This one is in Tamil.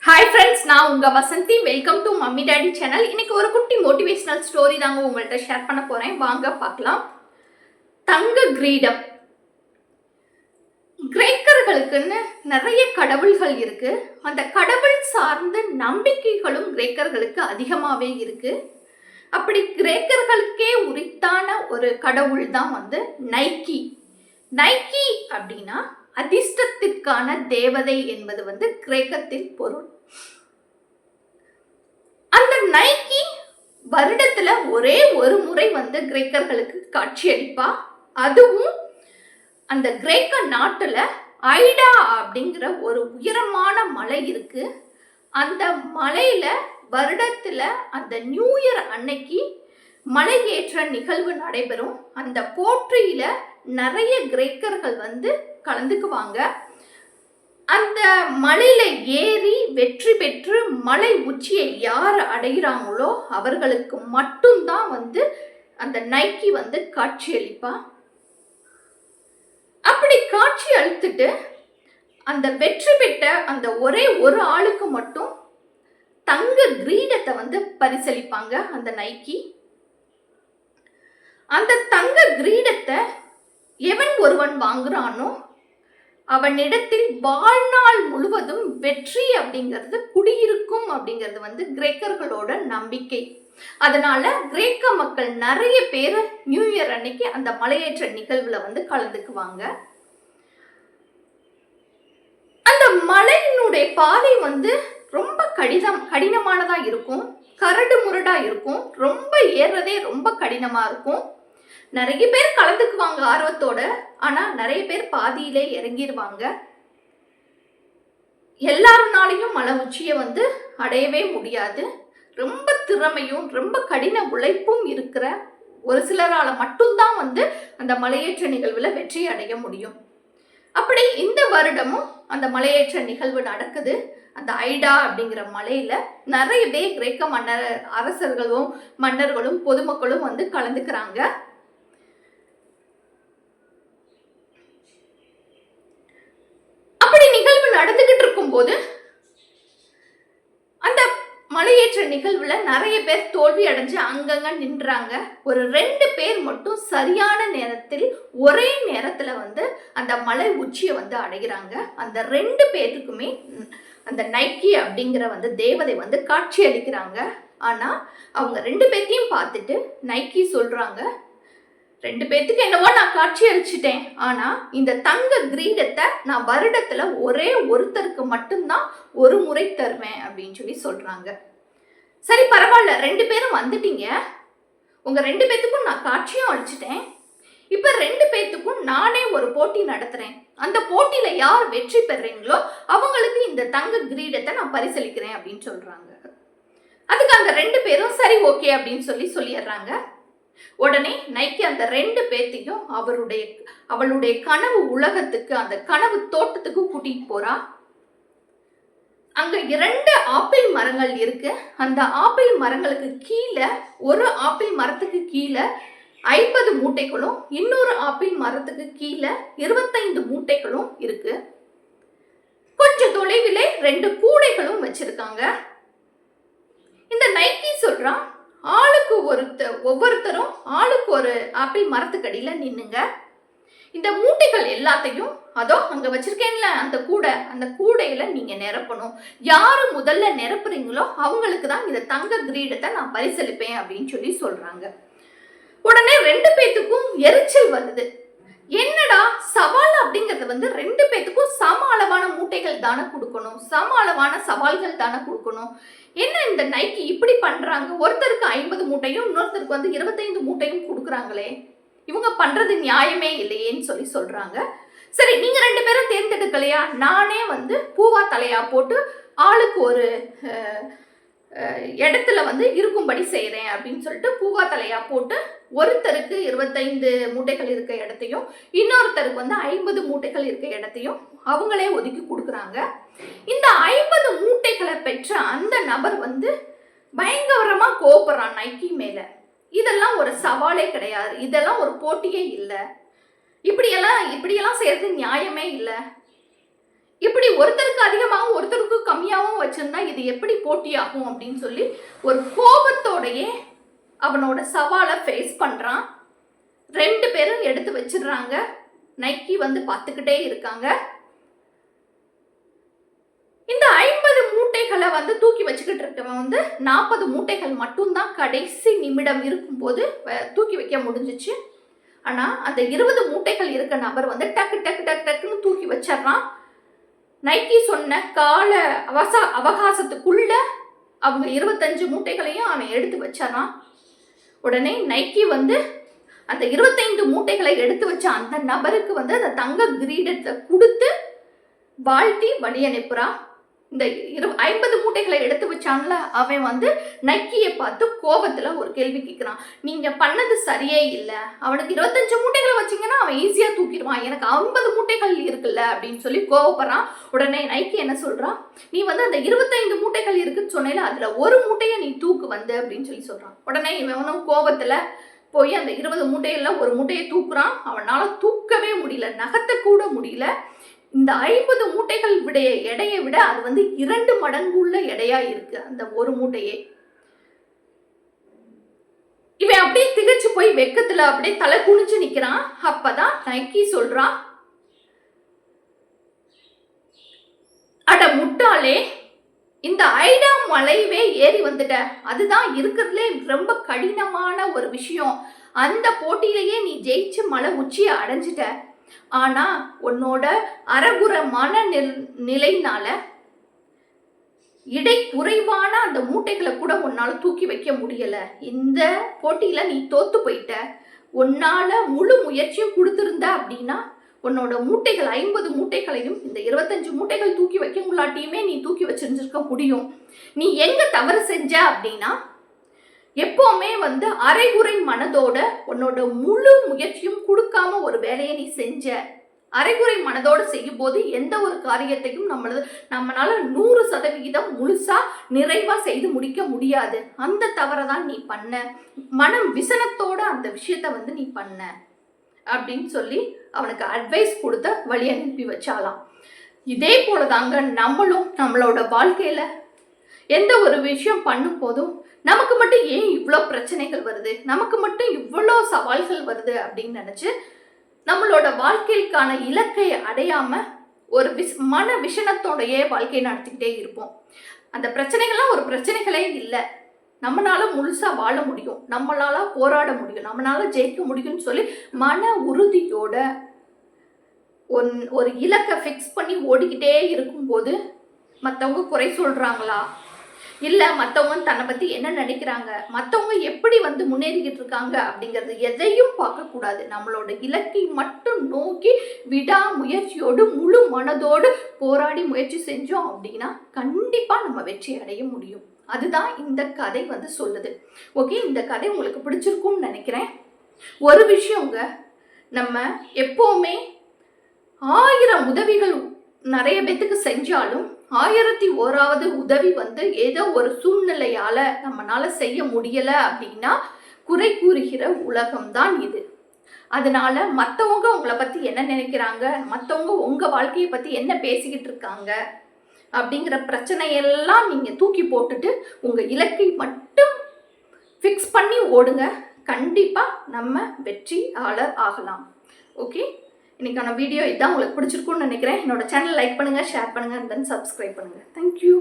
ஹாய் ஃப்ரெண்ட்ஸ், நான் உங்க Vasanthi. Welcome to mummy daddy channel. இன்னைக்கு ஒரு குட்டி மோட்டிவேஷனல் ஸ்டோரி தாங்க உங்கள்கிட்ட ஷேர் பண்ண போறேன். வாங்க பார்க்கலாம். தங்க கிரீடம். கிரேக்கர்களுக்குன்னு நிறைய கடவுள்கள் இருக்கு. அந்த கடவுள் சார்ந்த நம்பிக்கைகளும் கிரேக்கர்களுக்கு அதிகமாவே இருக்கு. அப்படி கிரேக்கர்களுக்கே உரித்தான ஒரு கடவுள் தான் நைக்கி. நைக்கி அப்படின்னா அதிர்ஷ்டத்திற்கான தேவதை என்பது கிரேக்கத்தில் பொருள். அந்த நைக்கி வருடத்துல ஒரே ஒரு முறை கிரேக்கர்களுக்கு காட்சி அளிப்பா. அதுவும் அந்த கிரேக்க நாட்டுல ஐடா அப்படிங்கிற ஒரு உயரமான மலை இருக்கு. அந்த மலையில வருடத்துல அந்த நியூ இயர் அன்னைக்கு மலையேற்ற நிகழ்வு நடைபெறும். அந்த போற்றியில நிறைய கிரேக்கர்கள் கலந்துக்குவாங்க. அந்த மலையில ஏறி வெற்றி பெற்று மலை உச்சியை யார் அடைகிறாங்களோ அவர்களுக்கு மட்டும்தான் அந்த நைக்கி காட்சி அளிப்பா. அப்படி காட்சி அளித்துட்டு அந்த வெற்றி பெற்ற அந்த ஒரே ஒரு ஆளுக்கு மட்டும் தங்க கிரீடத்தை பரிசளிப்பாங்க அந்த நைக்கி. அந்த தங்க கிரீடத்தை எவன் ஒருவன் வாங்குறானோ அவனிடத்தில் வாழ்நாள் முழுவதும் வெற்றி அப்படிங்கிறது குடியிருக்கும் அப்படிங்கிறது கிரேக்கர்களோட நம்பிக்கை. அதனால கிரேக்க மக்கள் நிறைய பேர் நியூ இயர் அன்னைக்கு அந்த மலையேற்ற நிகழ்வுல கலந்துக்குவாங்க. அந்த மலையினுடைய பாதை ரொம்ப கடினமானதா இருக்கும். கரடு முரடா இருக்கும். ரொம்ப ஏறதே ரொம்ப கடினமா இருக்கும். நிறைய பேர் கலந்துக்குவாங்க ஆர்வத்தோட. ஆனா நிறைய பேர் பாதியிலே இறங்கிடுவாங்க. எல்லாருனாலையும் மலை உச்சியை அடையவே முடியாது. ரொம்ப திறமையும் ரொம்ப கடின உழைப்பும் இருக்கிற ஒரு சிலரால மட்டும்தான் அந்த மலையேற்ற நிகழ்வுல வெற்றி அடைய முடியும். அப்படி இந்த வருடமும் அந்த மலையேற்ற நிகழ்வு நடக்குது. அந்த ஐடா அப்படிங்கிற மலையில நிறைய பேர் கிரேக்க அரசர்களும் மன்னர்களும் பொதுமக்களும் கலந்துக்கிறாங்க. அப்படி நிகழ்வு நடந்துகிட்டு இருக்கும் போது அந்த மலையேற்ற நிகழ்வுல நிறைய பேர் தோல்வி அடைஞ்சு அங்கங்க நின்றாங்க. ஒரு 2 பேர் மட்டும் சரியான நேரத்தில் ஒரே நேரத்துல அந்த மலை உச்சியை அடைகிறாங்க. அந்த 2 பேருக்குமே அந்த நைக்கி அப்படிங்கிற தேவதை காட்சி அளிக்கிறாங்க. ஆனா அவங்க 2 பேர்த்தையும் பார்த்துட்டு நைக்கி சொல்றாங்க, 2 பேர்த்துக்கு என்னவோ நான் காட்சி அளிச்சிட்டேன். ஆனா இந்த தங்க கிரீடத்தை நான் வருடத்துல ஒரே ஒருத்தருக்கு மட்டும்தான் ஒரு முறை தருவேன் அப்படின்னு சொல்றாங்க. சரி, பரவாயில்ல, 2 பேரும் வந்துட்டீங்க. உங்க 2 பேர்த்துக்கும் நான் காட்சியும் அளிச்சிட்டேன். இப்ப 2 பேர்த்துக்கும் நானே ஒரு போட்டி நடத்துறேன். அந்த போட்டியில யார் வெற்றி பெறீங்களோ அவங்களுக்கு இந்த தங்க கிரீடத்தை நான் பரிசளிக்கிறேன் அப்படின்னு சொல்றாங்க. அதுக்கு அந்த 2 பேரும் சரி, ஓகே அப்படின்னு சொல்லிடுறாங்க. உடனே நைக்கி அந்த 2 பேர்த்தையும் அவளுடைய கனவு உலகத்துக்கு, அந்த கனவு தோட்டத்துக்கு கூட்டிட்டு போறா. அங்க 2 ஆப்பிள் மரங்கள் இருக்கு. அந்த ஆப்பிள் மரங்களுக்கு கீழே, ஒரு ஆப்பிள் மரத்துக்கு கீழே 50 மூட்டைகளும், இன்னொரு ஆப்பிள் மரத்துக்கு கீழே 25 மூட்டைகளும் இருக்கு. கொஞ்சம் தொலைவிலே 2 கூடைகளும் வச்சிருக்காங்க. இந்த நைக்கி சொல்றான், ஆளுக்கு ஒவ்வொருத்தரும் ஆளுக்கு ஒரு ஆப்பிள் மரத்துக்கு அடியில நின்னுங்க. இந்த மூட்டைகள் எல்லாத்தையும் அதோ அங்க வச்சிருக்கேன்ல அந்த கூடையில நீங்க நிரப்பணும். யாரு முதல்ல நிரப்புறீங்களோ அவங்களுக்கு தான் இந்த தங்க கிரீடத்தை நான் பரிசளிப்பேன் அப்படின்னு சொல்றாங்க. உடனே 2 பேத்துக்கும் எரிச்சல் வருது. என்னடா சவால் அப்படிங்கறது 2 பேத்துக்கும் சம அளவான மூட்டைகள் தானே கொடுக்கணும், சம அளவான சவால்கள் தானே கொடுக்கணும். என்ன இந்த நைக்கி இப்படி பண்றாங்க? ஒருத்தருக்கு 50 மூட்டையும் இன்னொருத்தருக்கு 25 மூட்டையும் கொடுக்குறாங்களே, இவங்க பண்றது நியாயமே இல்லையேன்னு சொல்றாங்க. சரி, நீங்க 2 பேரும் தேர்ந்தெடுக்கலையா, நானே பூவா தலையா போட்டு ஆளுக்கு ஒரு இடத்துல இருக்கும்படி செய்யறேன் அப்படின்னு சொல்லிட்டு பூவா தலையா போட்டு ஒருத்தருக்கு 25 மூட்டைகள் இருக்க இடத்தையும் இன்னொருத்தருக்கு 50 மூட்டைகள் இருக்க இடத்தையும் அவங்களே ஒதுக்கி கொடுக்குறாங்க. இந்த 50 மூட்டைகளை பெற்ற அந்த நபர் பயங்கரமா கோபப்படுறான் நைக்கி மேல. இதெல்லாம் ஒரு சவாலே கிடையாது, இதெல்லாம் ஒரு போட்டியே இல்லை, இப்படியெல்லாம் செய்யறது நியாயமே இல்லை, இப்படி ஒருத்தருக்கு அதிகமாகவும் ஒருத்தருக்கு கம்மியாகவும் வச்சிருந்தா இது எப்படி போட்டியாகும் அப்படின்னு சொல்லி ஒரு கோபத்தோடையே அவனோட சவாலை ஃபேஸ் பண்றான். 2 பேரும் எடுத்து வச்சிடுறாங்க. நைக்கி வந்து பார்த்துக்கிட்டே இருக்காங்க. இந்த 50 மூட்டைகளை வந்து தூக்கி வச்சுக்கிட்டு இருக்கவன் வந்து 40 மூட்டைகள் மட்டும்தான் கடைசி நிமிடம் இருக்கும்போது தூக்கி வைக்க முடிஞ்சிச்சு. ஆனா அந்த 20 மூட்டைகள் இருக்க நபர் வந்து டக்கு டக்கு டக்கு டக்குன்னு தூக்கி வச்சிடறான். நைக்கி சொன்ன கால அவகாசத்துக்குள்ள அவங்க 25 மூட்டைகளையும் அவன் எடுத்து வச்சிடறான். உடனே நைக்கி வந்து அந்த 25 மூட்டைகளை எடுத்து வச்ச அந்த நபருக்கு வந்து அந்த தங்க கிரீடத்தை கொடுத்து வாழ்த்தி வழி அனுப்புறான். இந்த 50 மூட்டைகளை எடுத்து வச்சான்ல அவன் வந்து நைக்கியை பார்த்து கோபத்துல ஒரு கேள்வி கேட்கிறான். நீங்க பண்ணது சரியே இல்லை, அவனுக்கு 25 மூட்டைகளை வச்சிங்கன்னா அவன் ஈஸியா தூக்கிடுவான், எனக்கு 50 மூட்டைகள் இருக்குல்ல அப்படின்னு சொல்லி கோவப்படுறான். உடனே நைக்கி என்ன சொல்றான், நீ வந்து அந்த 25 மூட்டைகள் இருக்குன்னு சொன்னேல அதுல ஒரு மூட்டையை நீ தூக்கு வந்து அப்படின்னு சொல்லி சொல்றான். உடனே இவனும் கோபத்துல போய் அந்த 20 மூட்டைகள்ல ஒரு மூட்டையை தூக்குறான். அவனால தூக்கவே முடியல, நகர்த்த கூட முடியல. இந்த 50 மூட்டைகள் எடையை விட அது வந்து 2 மடங்கு உள்ள எடையா இருக்கு அந்த ஒரு மூட்டையே. இவன் அப்படியே திகச்சு போய் வெக்கத்துல அப்படியே தலை குனிஞ்சு நிக்கிறான். அப்பதான் நைக்கி சொல்றான், அட முட்டாளே, இந்த ஐடா மலைவே ஏறி வந்துட்ட, அதுதான் இருக்கிறதுலே ரொம்ப கடினமான ஒரு விஷயம். அந்த போட்டியிலேயே நீ ஜெயிச்சு மலை உச்சியை அடைஞ்சிட்ட. ஆனா உன்னோட அறகுற நிலைனால இடை குறைவான அந்த மூட்டைகளை கூட உன்னால தூக்கி வைக்க முடியல. இந்த போட்டியில நீ தோத்து போயிட்ட. உன்னால முழு முயற்சியும் கொடுத்திருந்த அப்படின்னா உன்னோட மூட்டைகள் 50 மூட்டைகளையும் இந்த 25 மூட்டைகள் தூக்கி வைக்க உள்ளாட்டியுமே நீ தூக்கி வச்சிருந்திருக்க முடியும். நீ எங்க தவறு செஞ்ச அப்படின்னா எப்பவுமே வந்து அரைகுறை மனதோட உன்னோட முழு முயற்சியும் கொடுக்காம ஒரு வேலையை நீ செஞ்ச. அரைகுறை மனதோடு செய்யும் போது எந்த ஒரு காரியத்தையும் நம்மளால 100% முழுசா நிறைவா செய்து முடிக்க முடியாது. அந்த தவறை தான் நீ பண்ண, மனம் விசனத்தோட அந்த விஷயத்த வந்து நீ பண்ண அப்படின்னு சொல்லி அவனுக்கு அட்வைஸ் கொடுத்த வழி அனுப்பி வச்சாலாம். இதே போலதாங்க நம்மளும் நம்மளோட வாழ்க்கையில எந்த ஒரு விஷயம் பண்ணும் போதும் நமக்கு மட்டும் ஏன் இவ்வளோ பிரச்சனைகள் வருது, நமக்கு மட்டும் இவ்வளோ சவால்கள் வருது அப்படின்னு நினைச்சு நம்மளோட வாழ்க்கைக்கான இலக்கை அடையாம ஒரு மன விஷனத்தோடையே வாழ்க்கையை நடத்திக்கிட்டே இருப்போம். அந்த பிரச்சனைகள்லாம் ஒரு பிரச்சனைகளே இல்லை, நம்மளால முழுசா வாழ முடியும், நம்மளால போராட முடியும், நம்மளால ஜெயிக்க முடியும்னு சொல்லி மன உறுதியோட ஒரு இலக்கை ஃபிக்ஸ் பண்ணி ஓடிக்கிட்டே இருக்கும்போது மற்றவங்க குறை சொல்றாங்களா, இல்லை மற்றவங்க தன்னை பற்றி என்ன நினைக்கிறாங்க, மற்றவங்க எப்படி வந்து முன்னேறிக்கிட்டு இருக்காங்க அப்படிங்கிறது எதையும் பார்க்கக்கூடாது. நம்மளோட இலக்கை மட்டும் நோக்கி விடாமுயற்சியோடு முழு மனதோடு போராடி முயற்சி செஞ்சோம் அப்படின்னா கண்டிப்பாக நம்ம வெற்றி அடைய முடியும். அதுதான் இந்த கதை வந்து சொல்லுது. ஓகே, இந்த கதை உங்களுக்கு பிடிச்சிருக்கும்னு நினைக்கிறேன். ஒரு விஷயங்க, நம்ம எப்போவுமே 1000 உதவிகள் நிறைய பேத்துக்கு செஞ்சாலும் 1001வது உதவி வந்து ஏதோ ஒரு சூழ்நிலையால நம்மளால செய்ய முடியல அப்படின்னா குறை கூறுகிற உலகம்தான் இது. அதனால மற்றவங்க உங்களை பத்தி என்ன நினைக்கிறாங்க, மற்றவங்க உங்க வாழ்க்கையை பத்தி என்ன பேசிக்கிட்டு இருக்காங்க அப்படிங்கிற பிரச்சனையெல்லாம் நீங்க தூக்கி போட்டுட்டு உங்க இலக்கை மட்டும் ஃபிக்ஸ் பண்ணி ஓடுங்க. கண்டிப்பா நம்ம வெற்றியாளர் ஆகலாம். ஓகே, இன்னைக்கான வீடியோ இதான் உங்களுக்கு பிடிச்சிருக்கும்னு நினைக்கிறேன். என்னோட சேனல் லைக் பண்ணுங்க, ஷேர் பண்ணுங்க, தென் சப்ஸ்கிரைப் பண்ணுங்க. தேங்க்யூ.